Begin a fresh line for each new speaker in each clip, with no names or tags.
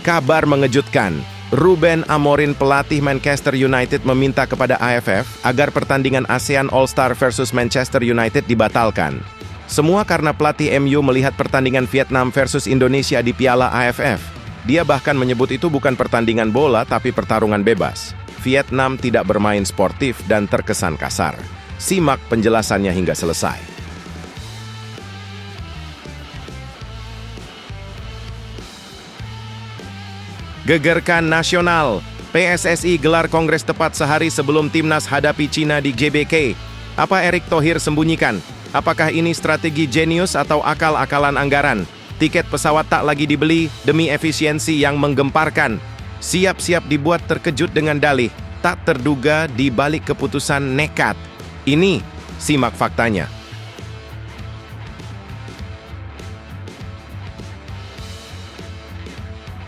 Kabar mengejutkan, Ruben Amorim pelatih Manchester United meminta kepada AFF agar pertandingan ASEAN All-Star versus Manchester United dibatalkan. Semua karena pelatih MU melihat pertandingan Vietnam versus Indonesia di Piala AFF. Dia bahkan menyebut itu bukan pertandingan bola tapi pertarungan bebas. Vietnam tidak bermain sportif dan terkesan kasar. Simak penjelasannya hingga selesai. Gegerkan nasional, PSSI gelar kongres tepat sehari sebelum timnas hadapi Cina di GBK. Apa Erick Thohir sembunyikan? Apakah ini strategi jenius atau akal-akalan anggaran? Tiket pesawat tak lagi dibeli demi efisiensi yang menggemparkan. Siap-siap dibuat terkejut dengan dalih, tak terduga di balik keputusan nekat. Ini, simak faktanya.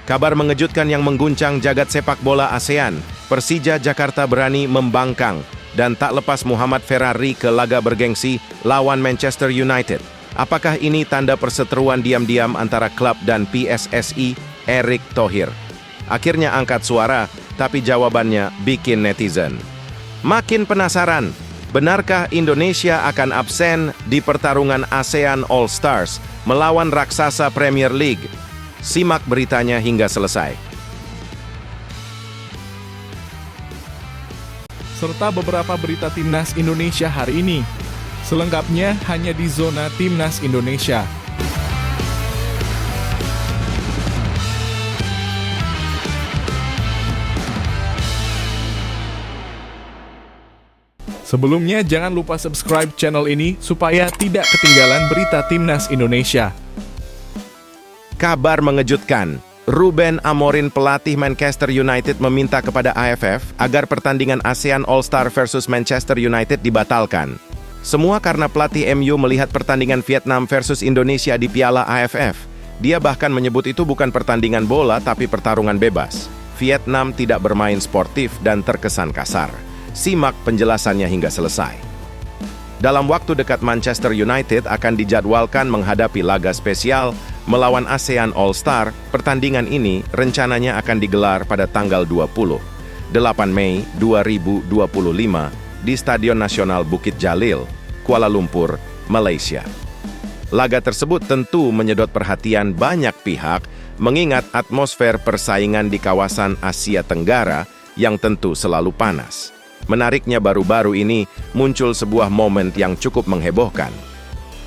Kabar mengejutkan yang mengguncang jagat sepak bola ASEAN. Persija Jakarta berani membangkang dan tak lepas Muhammad Ferrari ke laga bergengsi lawan Manchester United. Apakah ini tanda perseteruan diam-diam antara klub dan PSSI? Erick Thohir akhirnya angkat suara, tapi jawabannya bikin netizen makin penasaran. Benarkah Indonesia akan absen di pertarungan ASEAN All Stars melawan raksasa Premier League? Simak beritanya hingga selesai.
Serta beberapa berita Timnas Indonesia hari ini. Selengkapnya hanya di Zona Timnas Indonesia. Sebelumnya jangan lupa subscribe channel ini supaya tidak ketinggalan berita Timnas Indonesia.
Kabar mengejutkan, Ruben Amorim pelatih Manchester United meminta kepada AFF agar pertandingan ASEAN All-Star versus Manchester United dibatalkan. Semua karena pelatih MU melihat pertandingan Vietnam versus Indonesia di Piala AFF. Dia bahkan menyebut itu bukan pertandingan bola tapi pertarungan bebas. Vietnam tidak bermain sportif dan terkesan kasar. Simak penjelasannya hingga selesai. Dalam waktu dekat Manchester United akan dijadwalkan menghadapi laga spesial melawan ASEAN All-Star. Pertandingan ini rencananya akan digelar pada tanggal 28 Mei 2025 di Stadion Nasional Bukit Jalil, Kuala Lumpur, Malaysia. Laga tersebut tentu menyedot perhatian banyak pihak mengingat atmosfer persaingan di kawasan Asia Tenggara yang tentu selalu panas. Menariknya baru-baru ini muncul sebuah momen yang cukup menghebohkan.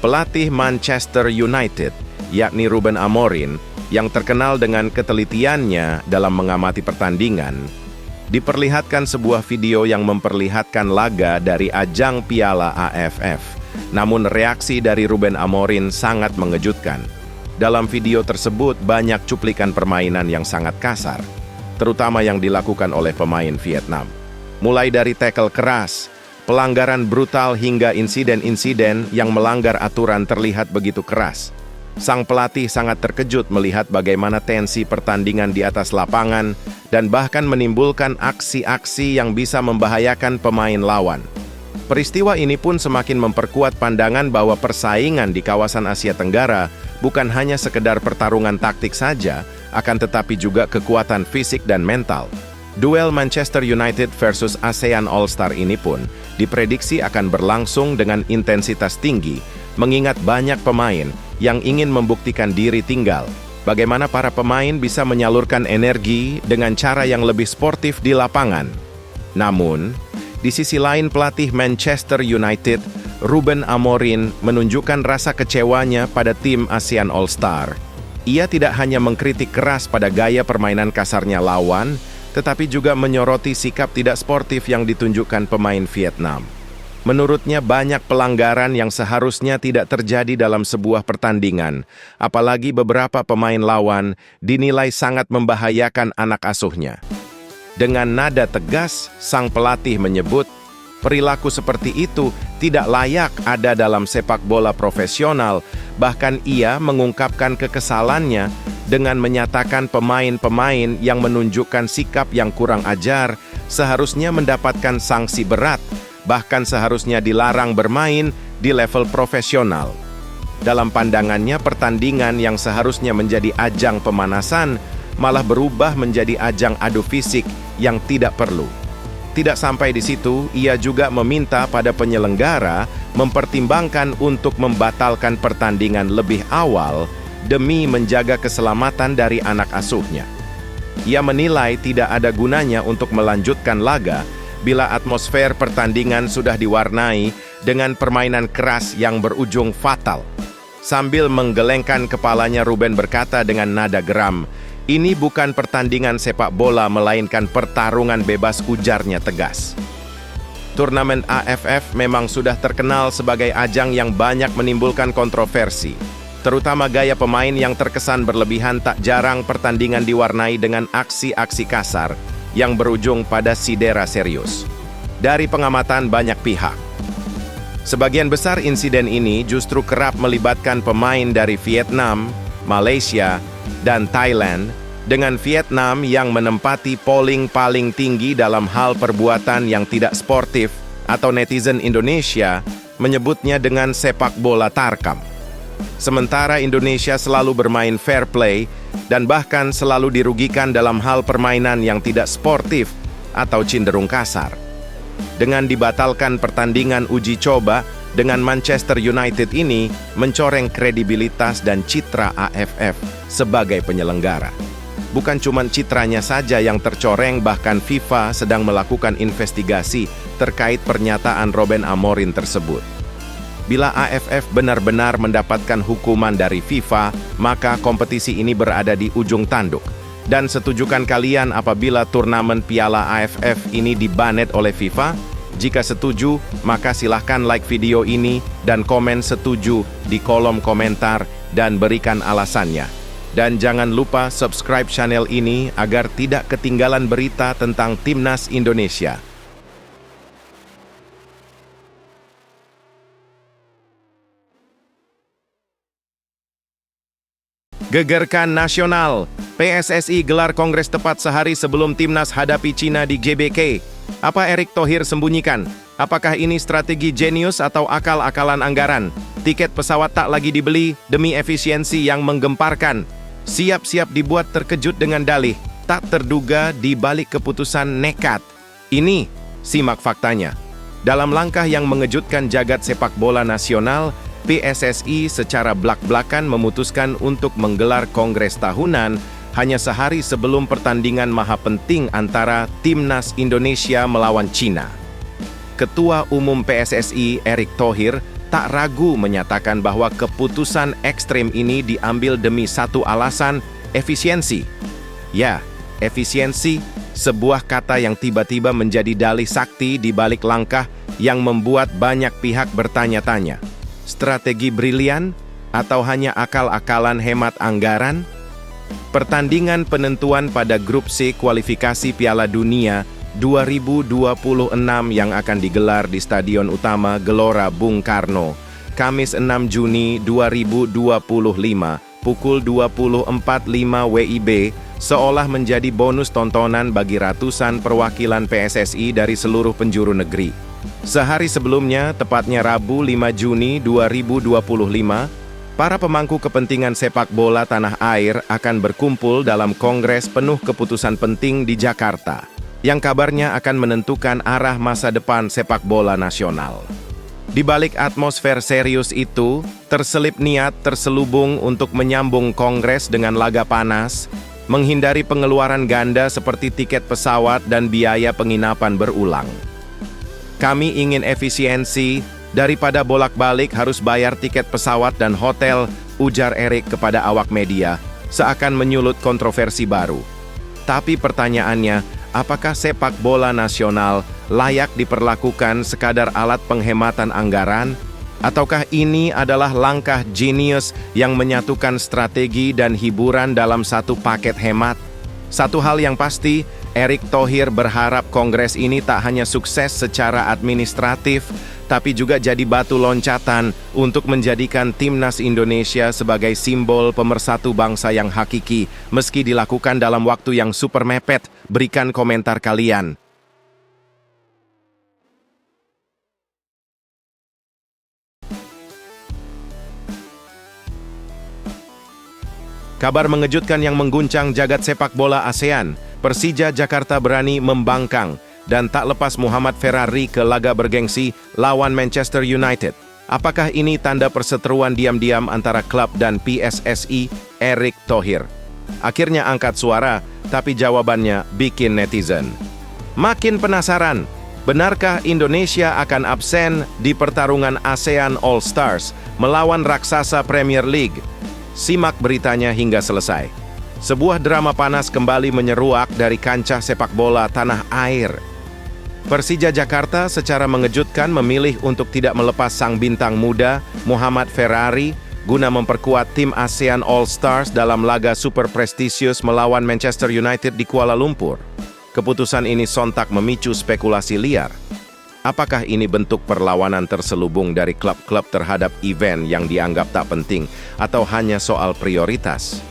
Pelatih Manchester United, yakni Ruben Amorim, yang terkenal dengan ketelitiannya dalam mengamati pertandingan, diperlihatkan sebuah video yang memperlihatkan laga dari ajang Piala AFF. Namun reaksi dari Ruben Amorim sangat mengejutkan. Dalam video tersebut banyak cuplikan permainan yang sangat kasar, terutama yang dilakukan oleh pemain Vietnam. Mulai dari tackle keras, pelanggaran brutal hingga insiden-insiden yang melanggar aturan terlihat begitu keras. Sang pelatih sangat terkejut melihat bagaimana tensi pertandingan di atas lapangan dan bahkan menimbulkan aksi-aksi yang bisa membahayakan pemain lawan. Peristiwa ini pun semakin memperkuat pandangan bahwa persaingan di kawasan Asia Tenggara bukan hanya sekedar pertarungan taktik saja, akan tetapi juga kekuatan fisik dan mental. Duel Manchester United versus ASEAN All-Star ini pun diprediksi akan berlangsung dengan intensitas tinggi, mengingat banyak pemain yang ingin membuktikan diri tinggal. Bagaimana para pemain bisa menyalurkan energi dengan cara yang lebih sportif di lapangan. Namun, di sisi lain pelatih Manchester United, Ruben Amorim, menunjukkan rasa kecewanya pada tim ASEAN All-Star. Ia tidak hanya mengkritik keras pada gaya permainan kasarnya lawan, tetapi juga menyoroti sikap tidak sportif yang ditunjukkan pemain Vietnam. Menurutnya banyak pelanggaran yang seharusnya tidak terjadi dalam sebuah pertandingan, apalagi beberapa pemain lawan dinilai sangat membahayakan anak asuhnya. Dengan nada tegas, sang pelatih menyebut, perilaku seperti itu tidak layak ada dalam sepak bola profesional. Bahkan ia mengungkapkan kekesalannya dengan menyatakan pemain-pemain yang menunjukkan sikap yang kurang ajar seharusnya mendapatkan sanksi berat, bahkan seharusnya dilarang bermain di level profesional. Dalam pandangannya, pertandingan yang seharusnya menjadi ajang pemanasan malah berubah menjadi ajang adu fisik yang tidak perlu. Tidak sampai di situ, ia juga meminta pada penyelenggara mempertimbangkan untuk membatalkan pertandingan lebih awal demi menjaga keselamatan dari anak asuhnya. Ia menilai tidak ada gunanya untuk melanjutkan laga bila atmosfer pertandingan sudah diwarnai dengan permainan keras yang berujung fatal. Sambil menggelengkan kepalanya, Ruben berkata dengan nada geram, "Ini bukan pertandingan sepak bola, melainkan pertarungan bebas," ujarnya tegas. Turnamen AFF memang sudah terkenal sebagai ajang yang banyak menimbulkan kontroversi. Terutama gaya pemain yang terkesan berlebihan, tak jarang pertandingan diwarnai dengan aksi-aksi kasar yang berujung pada sidera serius dari pengamatan banyak pihak. Sebagian besar insiden ini justru kerap melibatkan pemain dari Vietnam, Malaysia, dan Thailand, dengan Vietnam yang menempati polling paling tinggi dalam hal perbuatan yang tidak sportif, atau netizen Indonesia menyebutnya dengan sepak bola tarkam. Sementara Indonesia selalu bermain fair play dan bahkan selalu dirugikan dalam hal permainan yang tidak sportif atau cenderung kasar. Dengan dibatalkan pertandingan uji coba dengan Manchester United ini mencoreng kredibilitas dan citra AFF sebagai penyelenggara. Bukan cuma citranya saja yang tercoreng, bahkan FIFA sedang melakukan investigasi terkait pernyataan Ruben Amorim tersebut. Bila AFF benar-benar mendapatkan hukuman dari FIFA, maka kompetisi ini berada di ujung tanduk. Dan setujukan kalian apabila turnamen Piala AFF ini dibanet oleh FIFA? Jika setuju, maka silahkan like video ini dan komen setuju di kolom komentar dan berikan alasannya. Dan jangan lupa subscribe channel ini agar tidak ketinggalan berita tentang Timnas Indonesia. Gegerkan nasional. PSSI gelar kongres tepat sehari sebelum Timnas hadapi Cina di GBK. Apa Erick Thohir sembunyikan? Apakah ini strategi jenius atau akal-akalan anggaran? Tiket pesawat tak lagi dibeli demi efisiensi yang menggemparkan. Siap-siap dibuat terkejut dengan dalih tak terduga di balik keputusan nekat. Ini, simak faktanya. Dalam langkah yang mengejutkan jagat sepak bola nasional, PSSI secara blak-blakan memutuskan untuk menggelar kongres tahunan hanya sehari sebelum pertandingan maha penting antara Timnas Indonesia melawan Cina. Ketua Umum PSSI Erick Thohir tak ragu menyatakan bahwa keputusan ekstrem ini diambil demi satu alasan, efisiensi. Ya, efisiensi, sebuah kata yang tiba-tiba menjadi dalih sakti di balik langkah yang membuat banyak pihak bertanya-tanya. Strategi brilian atau hanya akal-akalan hemat anggaran? Pertandingan penentuan pada grup C kualifikasi Piala Dunia 2026 yang akan digelar di Stadion Utama Gelora Bung Karno, Kamis 6 Juni 2025, pukul 20.45 WIB, seolah menjadi bonus tontonan bagi ratusan perwakilan PSSI dari seluruh penjuru negeri. Sehari sebelumnya, tepatnya Rabu 5 Juni 2025, para pemangku kepentingan sepak bola tanah air akan berkumpul dalam kongres penuh keputusan penting di Jakarta, yang kabarnya akan menentukan arah masa depan sepak bola nasional. Di balik atmosfer serius itu, terselip niat terselubung untuk menyambung kongres dengan laga panas, menghindari pengeluaran ganda seperti tiket pesawat dan biaya penginapan berulang. Kami ingin efisiensi, daripada bolak-balik harus bayar tiket pesawat dan hotel, ujar Erick kepada awak media, seakan menyulut kontroversi baru. Tapi pertanyaannya, apakah sepak bola nasional layak diperlakukan sekadar alat penghematan anggaran? Ataukah ini adalah langkah jenius yang menyatukan strategi dan hiburan dalam satu paket hemat? Satu hal yang pasti, Erick Thohir berharap kongres ini tak hanya sukses secara administratif, tapi juga jadi batu loncatan untuk menjadikan Timnas Indonesia sebagai simbol pemersatu bangsa yang hakiki, meski dilakukan dalam waktu yang super mepet. Berikan komentar kalian. Kabar mengejutkan yang mengguncang jagat sepak bola ASEAN. Persija Jakarta berani membangkang dan tak lepas Muhammad Ferrari ke laga bergengsi lawan Manchester United. Apakah ini tanda perseteruan diam-diam antara klub dan PSSI? Erick Thohir akhirnya angkat suara, tapi jawabannya bikin netizen makin penasaran. Benarkah Indonesia akan absen di pertarungan ASEAN All Stars melawan raksasa Premier League? Simak beritanya hingga selesai. Sebuah drama panas kembali menyeruak dari kancah sepak bola tanah air. Persija Jakarta secara mengejutkan memilih untuk tidak melepas sang bintang muda, Muhammad Ferrari, guna memperkuat tim ASEAN All Stars dalam laga super prestisius melawan Manchester United di Kuala Lumpur. Keputusan ini sontak memicu spekulasi liar. Apakah ini bentuk perlawanan terselubung dari klub-klub terhadap event yang dianggap tak penting, atau hanya soal prioritas?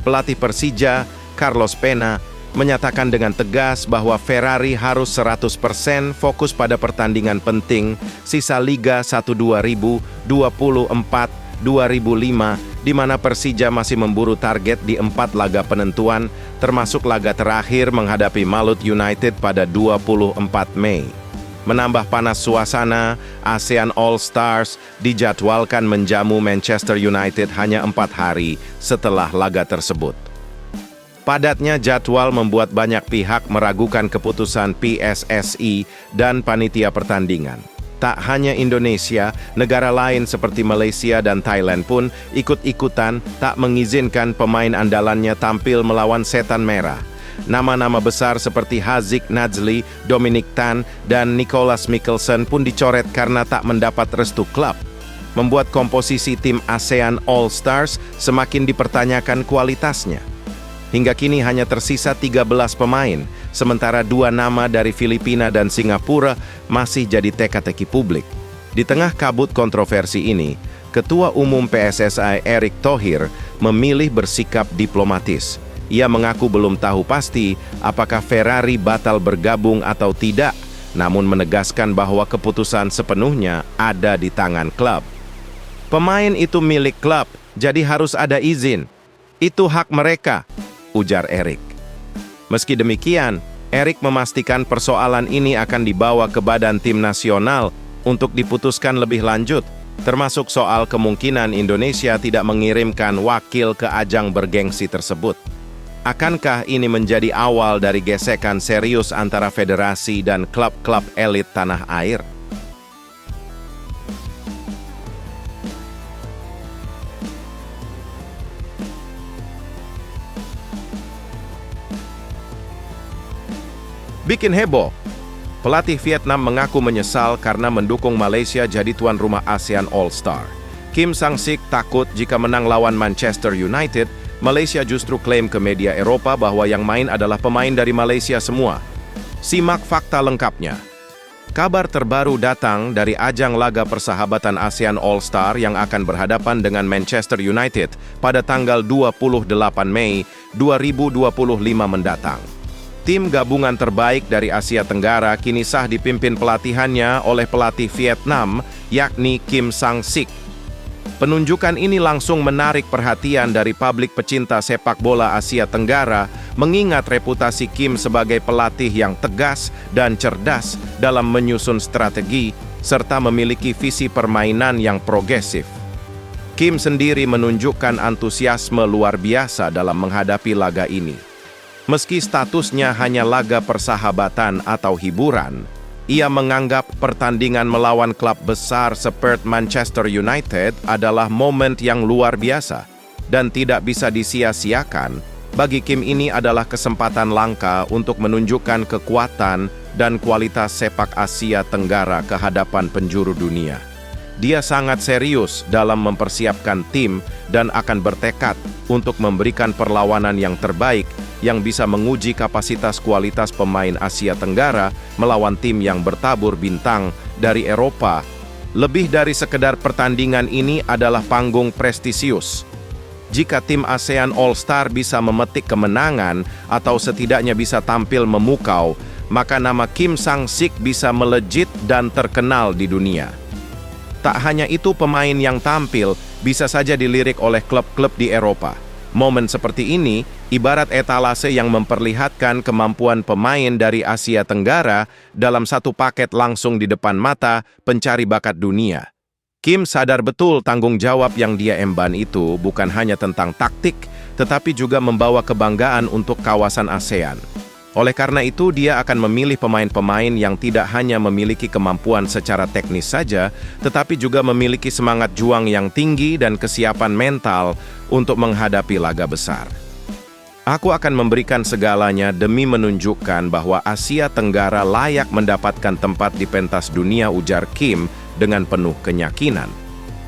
Pelatih Persija, Carlos Pena, menyatakan dengan tegas bahwa Ferrari harus 100% fokus pada pertandingan penting sisa Liga 1 2024-2005, di mana Persija masih memburu target di 4 laga penentuan, termasuk laga terakhir menghadapi Malut United pada 24 Mei. Menambah panas suasana, ASEAN All Stars dijadwalkan menjamu Manchester United hanya 4 hari setelah laga tersebut. Padatnya jadwal membuat banyak pihak meragukan keputusan PSSI dan panitia pertandingan. Tak hanya Indonesia, negara lain seperti Malaysia dan Thailand pun ikut-ikutan tak mengizinkan pemain andalannya tampil melawan Setan Merah. Nama-nama besar seperti Haziq Nazli, Dominic Tan, dan Nicholas Mikkelsen pun dicoret karena tak mendapat restu klub. Membuat komposisi tim ASEAN All Stars semakin dipertanyakan kualitasnya. Hingga kini hanya tersisa 13 pemain, sementara 2 nama dari Filipina dan Singapura masih jadi teka-teki publik. Di tengah kabut kontroversi ini, Ketua Umum PSSI Erick Thohir memilih bersikap diplomatis. Ia mengaku belum tahu pasti apakah Ferrari batal bergabung atau tidak, namun menegaskan bahwa keputusan sepenuhnya ada di tangan klub. Pemain itu milik klub, jadi harus ada izin. Itu hak mereka, ujar Erick. Meski demikian, Erick memastikan persoalan ini akan dibawa ke Badan Tim Nasional untuk diputuskan lebih lanjut, termasuk soal kemungkinan Indonesia tidak mengirimkan wakil ke ajang bergengsi tersebut. Akankah ini menjadi awal dari gesekan serius antara federasi dan klub-klub elit tanah air? Bikin heboh. Pelatih Vietnam mengaku menyesal karena mendukung Malaysia jadi tuan rumah ASEAN All Star. Kim Sang-sik takut jika menang lawan Manchester United, Malaysia justru klaim ke media Eropa bahwa yang main adalah pemain dari Malaysia semua. Simak fakta lengkapnya. Kabar terbaru datang dari ajang laga persahabatan ASEAN All Star yang akan berhadapan dengan Manchester United pada tanggal 28 Mei 2025 mendatang. Tim gabungan terbaik dari Asia Tenggara kini sah dipimpin pelatihannya oleh pelatih Vietnam, yakni Kim Sang-sik. Penunjukan ini langsung menarik perhatian dari publik pecinta sepak bola Asia Tenggara, mengingat reputasi Kim sebagai pelatih yang tegas dan cerdas dalam menyusun strategi, serta memiliki visi permainan yang progresif. Kim sendiri menunjukkan antusiasme luar biasa dalam menghadapi laga ini. Meski statusnya hanya laga persahabatan atau hiburan, ia menganggap pertandingan melawan klub besar seperti Manchester United adalah momen yang luar biasa dan tidak bisa disia-siakan. Bagi Kim ini adalah kesempatan langka untuk menunjukkan kekuatan dan kualitas sepak Asia Tenggara ke hadapan penjuru dunia. Dia sangat serius dalam mempersiapkan tim dan akan bertekad untuk memberikan perlawanan yang terbaik yang bisa menguji kapasitas kualitas pemain Asia Tenggara melawan tim yang bertabur bintang dari Eropa. Lebih dari sekedar pertandingan, ini adalah panggung prestisius. Jika tim ASEAN All Star bisa memetik kemenangan atau setidaknya bisa tampil memukau, maka nama Kim Sang-sik bisa melejit dan terkenal di dunia. Tak hanya itu, pemain yang tampil bisa saja dilirik oleh klub-klub di Eropa. Momen seperti ini ibarat etalase yang memperlihatkan kemampuan pemain dari Asia Tenggara dalam satu paket langsung di depan mata pencari bakat dunia. Kim sadar betul tanggung jawab yang dia emban itu bukan hanya tentang taktik, tetapi juga membawa kebanggaan untuk kawasan ASEAN. Oleh karena itu, dia akan memilih pemain-pemain yang tidak hanya memiliki kemampuan secara teknis saja, tetapi juga memiliki semangat juang yang tinggi dan kesiapan mental untuk menghadapi laga besar. Aku akan memberikan segalanya demi menunjukkan bahwa Asia Tenggara layak mendapatkan tempat di pentas dunia, ujar Kim dengan penuh keyakinan.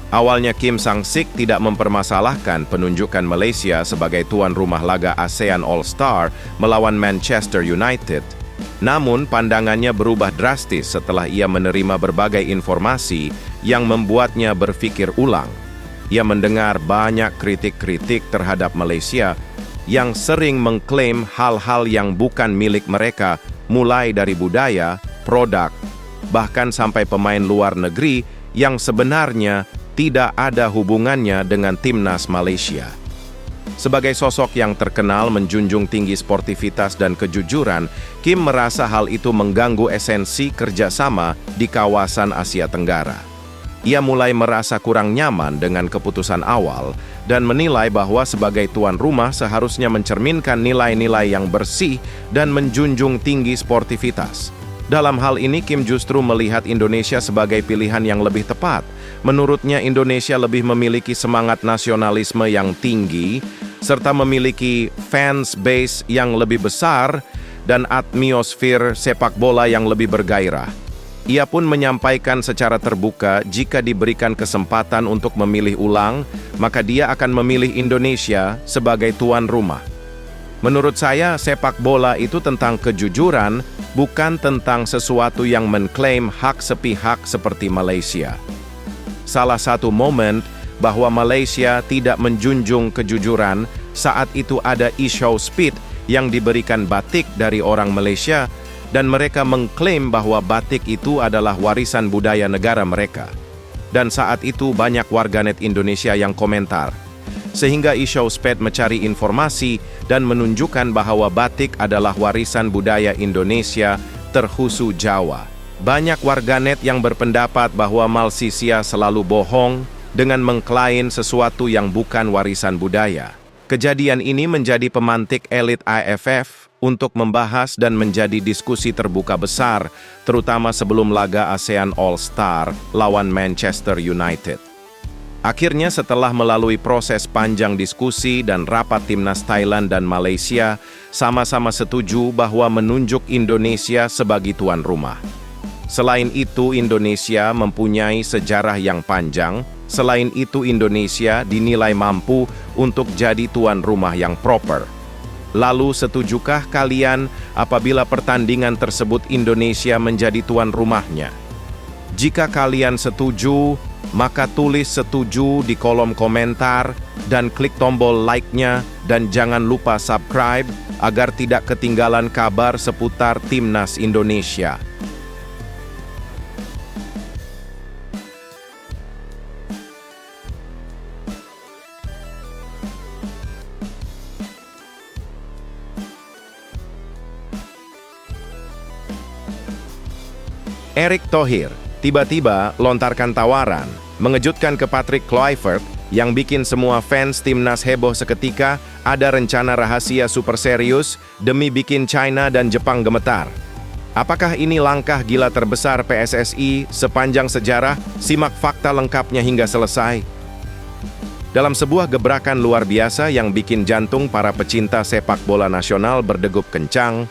Awalnya Kim Sang-sik tidak mempermasalahkan penunjukan Malaysia sebagai tuan rumah laga ASEAN All-Star melawan Manchester United. Namun pandangannya berubah drastis setelah ia menerima berbagai informasi yang membuatnya berpikir ulang. Ia mendengar banyak kritik-kritik terhadap Malaysia yang sering mengklaim hal-hal yang bukan milik mereka, mulai dari budaya, produk, bahkan sampai pemain luar negeri yang sebenarnya tidak ada hubungannya dengan timnas Malaysia. Sebagai sosok yang terkenal menjunjung tinggi sportivitas dan kejujuran, Kim merasa hal itu mengganggu esensi kerjasama di kawasan Asia Tenggara. Ia mulai merasa kurang nyaman dengan keputusan awal dan menilai bahwa sebagai tuan rumah seharusnya mencerminkan nilai-nilai yang bersih dan menjunjung tinggi sportivitas. Dalam hal ini, Kim justru melihat Indonesia sebagai pilihan yang lebih tepat. Menurutnya, Indonesia lebih memiliki semangat nasionalisme yang tinggi, serta memiliki fans base yang lebih besar dan atmosfer sepak bola yang lebih bergairah. Ia pun menyampaikan secara terbuka jika diberikan kesempatan untuk memilih ulang, maka dia akan memilih Indonesia sebagai tuan rumah. Menurut saya, sepak bola itu tentang kejujuran, bukan tentang sesuatu yang mengklaim hak sepihak seperti Malaysia. Salah satu momen bahwa Malaysia tidak menjunjung kejujuran saat itu ada e-show speed yang diberikan batik dari orang Malaysia dan mereka mengklaim bahwa batik itu adalah warisan budaya negara mereka. Dan saat itu banyak warganet Indonesia yang komentar. Sehingga e-show speed mencari informasi dan menunjukkan bahwa batik adalah warisan budaya Indonesia terkhusus Jawa. Banyak warganet yang berpendapat bahwa Malaysia selalu bohong dengan mengklaim sesuatu yang bukan warisan budaya. Kejadian ini menjadi pemantik elit AFF untuk membahas dan menjadi diskusi terbuka besar, terutama sebelum laga ASEAN All-Star lawan Manchester United. Akhirnya setelah melalui proses panjang diskusi dan rapat timnas Thailand dan Malaysia, sama-sama setuju bahwa menunjuk Indonesia sebagai tuan rumah. Selain itu, Indonesia mempunyai sejarah yang panjang. Selain itu, Indonesia dinilai mampu untuk jadi tuan rumah yang proper. Lalu, setujukah kalian apabila pertandingan tersebut Indonesia menjadi tuan rumahnya? Jika kalian setuju, maka tulis setuju di kolom komentar dan klik tombol like-nya dan jangan lupa subscribe agar tidak ketinggalan kabar seputar timnas Indonesia. Erick Thohir tiba-tiba lontarkan tawaran, mengejutkan ke Patrick Kluivert yang bikin semua fans timnas heboh seketika. Ada rencana rahasia super serius demi bikin China dan Jepang gemetar. Apakah ini langkah gila terbesar PSSI sepanjang sejarah? Simak fakta lengkapnya hingga selesai. Dalam sebuah gebrakan luar biasa yang bikin jantung para pecinta sepak bola nasional berdegup kencang,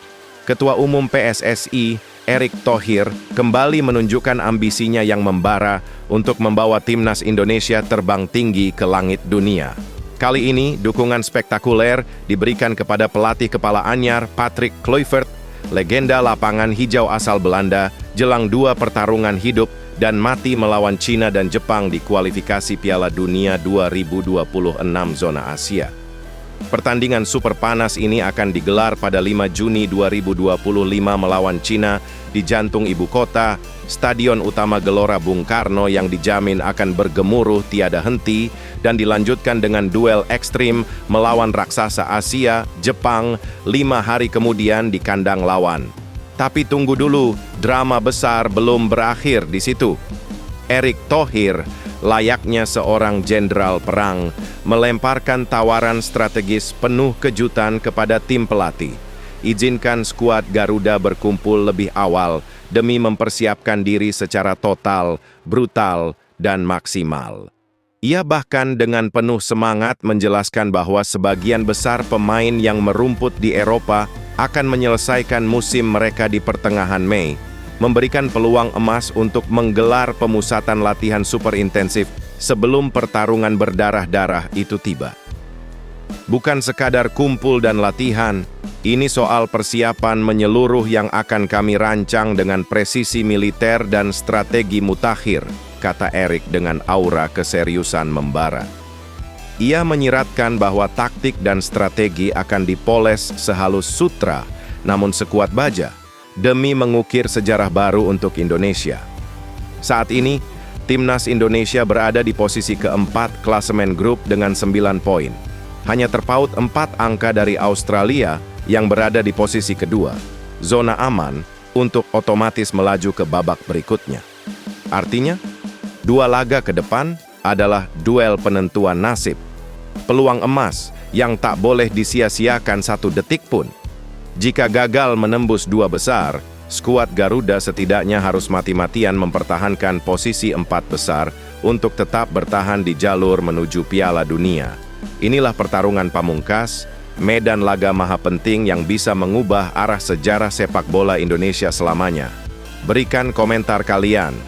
Ketua Umum PSSI Erick Thohir kembali menunjukkan ambisinya yang membara untuk membawa timnas Indonesia terbang tinggi ke langit dunia. Kali ini, dukungan spektakuler diberikan kepada pelatih kepala anyar Patrick Kluivert, legenda lapangan hijau asal Belanda, jelang 2 pertarungan hidup dan mati melawan China dan Jepang di kualifikasi Piala Dunia 2026 zona Asia. Pertandingan super panas ini akan digelar pada 5 Juni 2025 melawan Cina di jantung ibu kota, Stadion Utama Gelora Bung Karno yang dijamin akan bergemuruh tiada henti dan dilanjutkan dengan duel ekstrim melawan raksasa Asia, Jepang, 5 hari kemudian di kandang lawan. Tapi tunggu dulu, drama besar belum berakhir di situ. Erick Thohir, layaknya seorang jenderal perang, melemparkan tawaran strategis penuh kejutan kepada tim pelatih. Izinkan skuad Garuda berkumpul lebih awal demi mempersiapkan diri secara total, brutal, dan maksimal. Ia bahkan dengan penuh semangat menjelaskan bahwa sebagian besar pemain yang merumput di Eropa akan menyelesaikan musim mereka di pertengahan Mei, memberikan peluang emas untuk menggelar pemusatan latihan super intensif sebelum pertarungan berdarah-darah itu tiba. Bukan sekadar kumpul dan latihan, ini soal persiapan menyeluruh yang akan kami rancang dengan presisi militer dan strategi mutakhir, kata Erick dengan aura keseriusan membara. Ia menyiratkan bahwa taktik dan strategi akan dipoles sehalus sutra, namun sekuat baja, demi mengukir sejarah baru untuk Indonesia. Saat ini, Timnas Indonesia berada di posisi keempat klasemen grup dengan 9 poin. Hanya terpaut 4 angka dari Australia yang berada di posisi kedua, zona aman untuk otomatis melaju ke babak berikutnya. Artinya, 2 laga ke depan adalah duel penentuan nasib. Peluang emas yang tak boleh disia-siakan 1 detik pun. Jika gagal menembus 2 besar, skuad Garuda setidaknya harus mati-matian mempertahankan posisi 4 besar untuk tetap bertahan di jalur menuju Piala Dunia. Inilah pertarungan pamungkas, medan laga maha penting yang bisa mengubah arah sejarah sepak bola Indonesia selamanya. Berikan komentar kalian.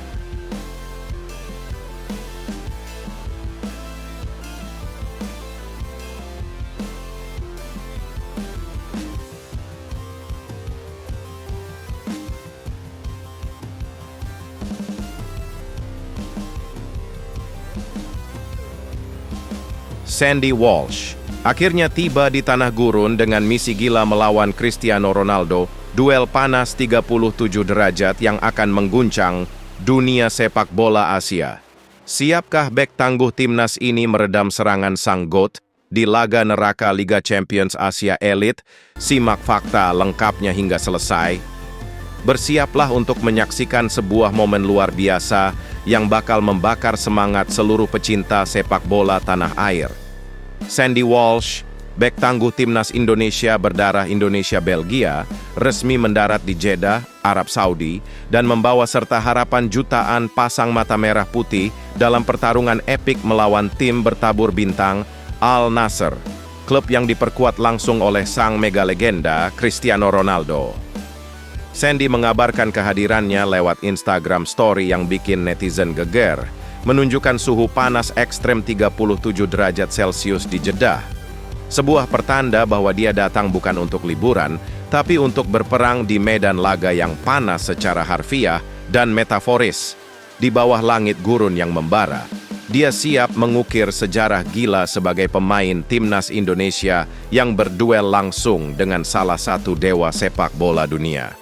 Sandy Walsh akhirnya tiba di tanah gurun dengan misi gila melawan Cristiano Ronaldo, duel panas 37 derajat yang akan mengguncang dunia sepak bola Asia. Siapkah bek tangguh timnas ini meredam serangan sang GOAT di laga neraka Liga Champions Asia Elite? Simak fakta lengkapnya hingga selesai. Bersiaplah untuk menyaksikan sebuah momen luar biasa yang bakal membakar semangat seluruh pecinta sepak bola tanah air. Sandy Walsh, bek tangguh timnas Indonesia berdarah Indonesia-Belgia, resmi mendarat di Jeddah, Arab Saudi, dan membawa serta harapan jutaan pasang mata merah putih dalam pertarungan epik melawan tim bertabur bintang Al Nassr, klub yang diperkuat langsung oleh sang mega legenda Cristiano Ronaldo. Sandy mengabarkan kehadirannya lewat Instagram Story yang bikin netizen geger, menunjukkan suhu panas ekstrem 37 derajat Celcius di Jeddah. Sebuah pertanda bahwa dia datang bukan untuk liburan, tapi untuk berperang di medan laga yang panas secara harfiah dan metaforis. Di bawah langit gurun yang membara, dia siap mengukir sejarah gila sebagai pemain timnas Indonesia yang berduel langsung dengan salah satu dewa sepak bola dunia.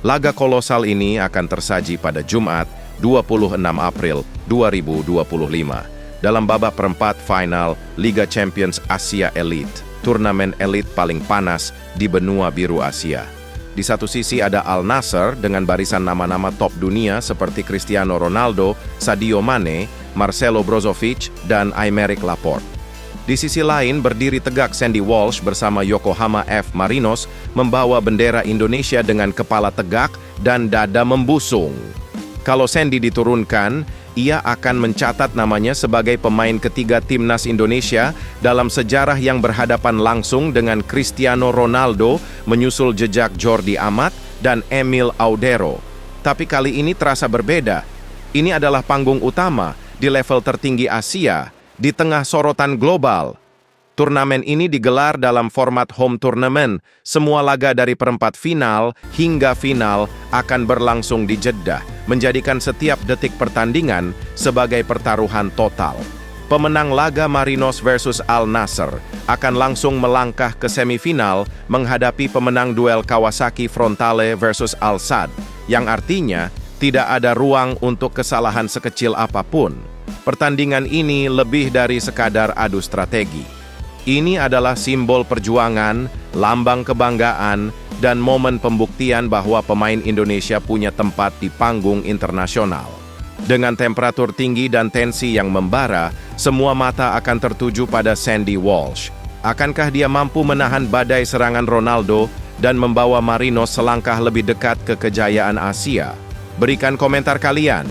Laga kolosal ini akan tersaji pada Jumat, 26 April 2025 dalam babak perempat final Liga Champions Asia Elite, turnamen elit paling panas di benua biru Asia. Di satu sisi ada Al Nassr dengan barisan nama-nama top dunia seperti Cristiano Ronaldo, Sadio Mane, Marcelo Brozovic, dan Aymeric Laporte. Di sisi lain berdiri tegak Sandy Walsh bersama Yokohama F. Marinos membawa bendera Indonesia dengan kepala tegak dan dada membusung. Kalau Sandy diturunkan, ia akan mencatat namanya sebagai pemain ketiga timnas Indonesia dalam sejarah yang berhadapan langsung dengan Cristiano Ronaldo, menyusul jejak Jordi Amat dan Emil Audero. Tapi kali ini terasa berbeda. Ini adalah panggung utama di level tertinggi Asia, di tengah sorotan global. Turnamen ini digelar dalam format home tournament. Semua laga dari perempat final hingga final akan berlangsung di Jeddah, menjadikan setiap detik pertandingan sebagai pertaruhan total. pemenang laga Marinos versus Al Nassr akan langsung melangkah ke semifinal menghadapi pemenang duel Kawasaki Frontale versus Al Sadd, yang artinya tidak ada ruang untuk kesalahan sekecil apapun. Pertandingan ini lebih dari sekadar adu strategi. Ini adalah simbol perjuangan, lambang kebanggaan, dan momen pembuktian bahwa pemain Indonesia punya tempat di panggung internasional. Dengan temperatur tinggi dan tensi yang membara, semua mata akan tertuju pada Sandy Walsh. Akankah dia mampu menahan badai serangan Ronaldo dan membawa Marinos selangkah lebih dekat ke kejayaan Asia? Berikan komentar kalian.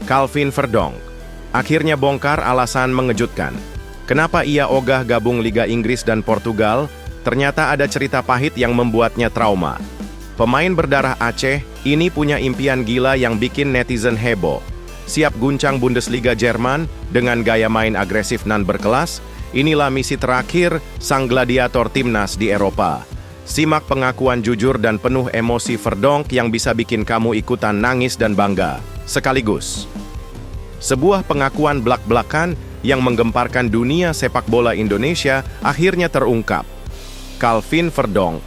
Calvin Verdonk akhirnya bongkar alasan mengejutkan. Kenapa ia ogah gabung Liga Inggris dan Portugal? Ternyata ada cerita pahit yang membuatnya trauma. Pemain berdarah Aceh ini punya impian gila yang bikin netizen heboh. Siap guncang Bundesliga Jerman dengan gaya main agresif nan berkelas, inilah misi terakhir sang gladiator timnas di Eropa. Simak pengakuan jujur dan penuh emosi Verdonk yang bisa bikin kamu ikutan nangis dan bangga sekaligus. Sebuah pengakuan blak-blakan yang menggemparkan dunia sepak bola Indonesia akhirnya terungkap. Calvin Verdonk,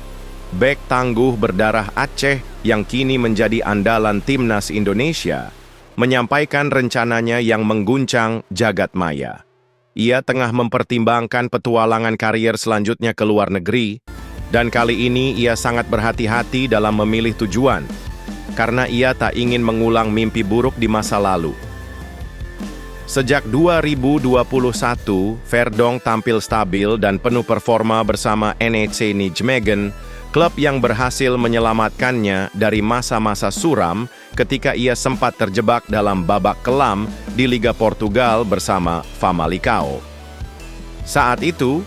bek tangguh berdarah Aceh yang kini menjadi andalan timnas Indonesia, menyampaikan rencananya yang mengguncang jagat maya. Ia tengah mempertimbangkan petualangan karier selanjutnya ke luar negeri, dan kali ini ia sangat berhati-hati dalam memilih tujuan, karena ia tak ingin mengulang mimpi buruk di masa lalu. Sejak 2021, Verdonk tampil stabil dan penuh performa bersama NEC Nijmegen, klub yang berhasil menyelamatkannya dari masa-masa suram ketika ia sempat terjebak dalam babak kelam di Liga Portugal bersama Famalicão. Saat itu,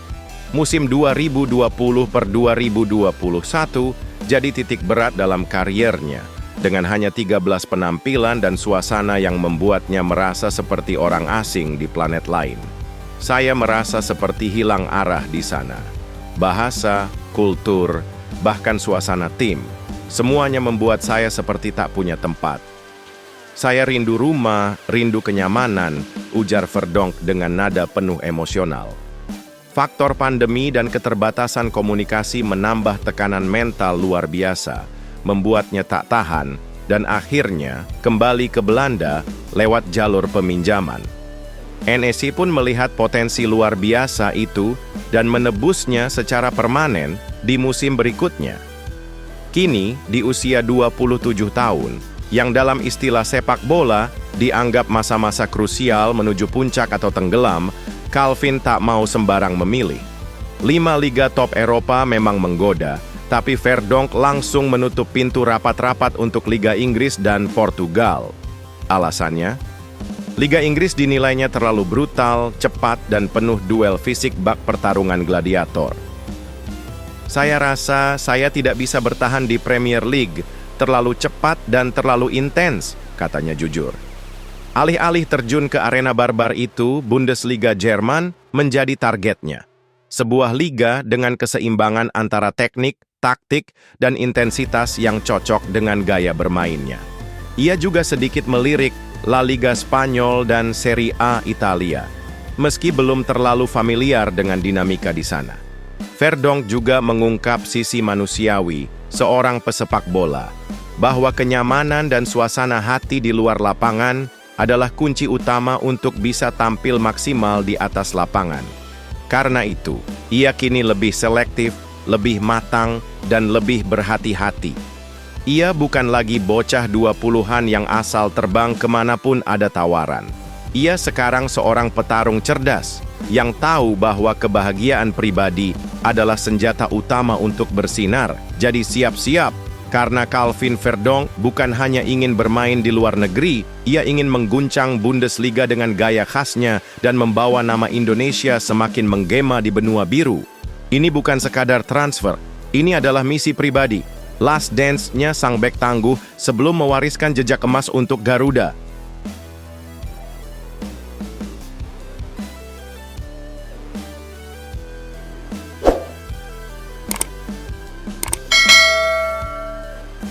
musim 2020-2021 jadi titik berat dalam kariernya, dengan hanya 13 penampilan dan suasana yang membuatnya merasa seperti orang asing di planet lain. Saya merasa seperti hilang arah di sana. Bahasa, kultur, bahkan suasana tim, semuanya membuat saya seperti tak punya tempat. Saya rindu rumah, rindu kenyamanan, ujar Verdonk dengan nada penuh emosional. Faktor pandemi dan keterbatasan komunikasi menambah tekanan mental luar biasa, membuatnya tak tahan, dan akhirnya kembali ke Belanda lewat jalur peminjaman. NEC pun melihat potensi luar biasa itu dan menebusnya secara permanen di musim berikutnya. Kini, di usia 27 tahun, yang dalam istilah sepak bola dianggap masa-masa krusial menuju puncak atau tenggelam, Calvin tak mau sembarang memilih. 5 liga top Eropa memang menggoda, tapi Verdonk langsung menutup pintu rapat-rapat untuk Liga Inggris dan Portugal. Alasannya, Liga Inggris dinilainya terlalu brutal, cepat, dan penuh duel fisik bak pertarungan gladiator. Saya rasa saya tidak bisa bertahan di Premier League, terlalu cepat dan terlalu intens, katanya jujur. Alih-alih terjun ke arena barbar itu, Bundesliga Jerman menjadi targetnya. Sebuah liga dengan keseimbangan antara teknik, taktik, dan intensitas yang cocok dengan gaya bermainnya. Ia juga sedikit melirik La Liga Spanyol dan Serie A Italia, meski belum terlalu familiar dengan dinamika di sana. Verdonk juga mengungkap sisi manusiawi seorang pesepak bola, bahwa kenyamanan dan suasana hati di luar lapangan adalah kunci utama untuk bisa tampil maksimal di atas lapangan. Karena itu, ia kini lebih selektif, lebih matang, dan lebih berhati-hati. Ia bukan lagi bocah 20-an yang asal terbang kemanapun ada tawaran. Ia sekarang seorang petarung cerdas, yang tahu bahwa kebahagiaan pribadi adalah senjata utama untuk bersinar. Jadi siap-siap, karena Calvin Verdonk bukan hanya ingin bermain di luar negeri, ia ingin mengguncang Bundesliga dengan gaya khasnya dan membawa nama Indonesia semakin menggema di benua biru. Ini bukan sekadar transfer, ini adalah misi pribadi. last dance-nya sang bek tangguh sebelum mewariskan jejak emas untuk Garuda.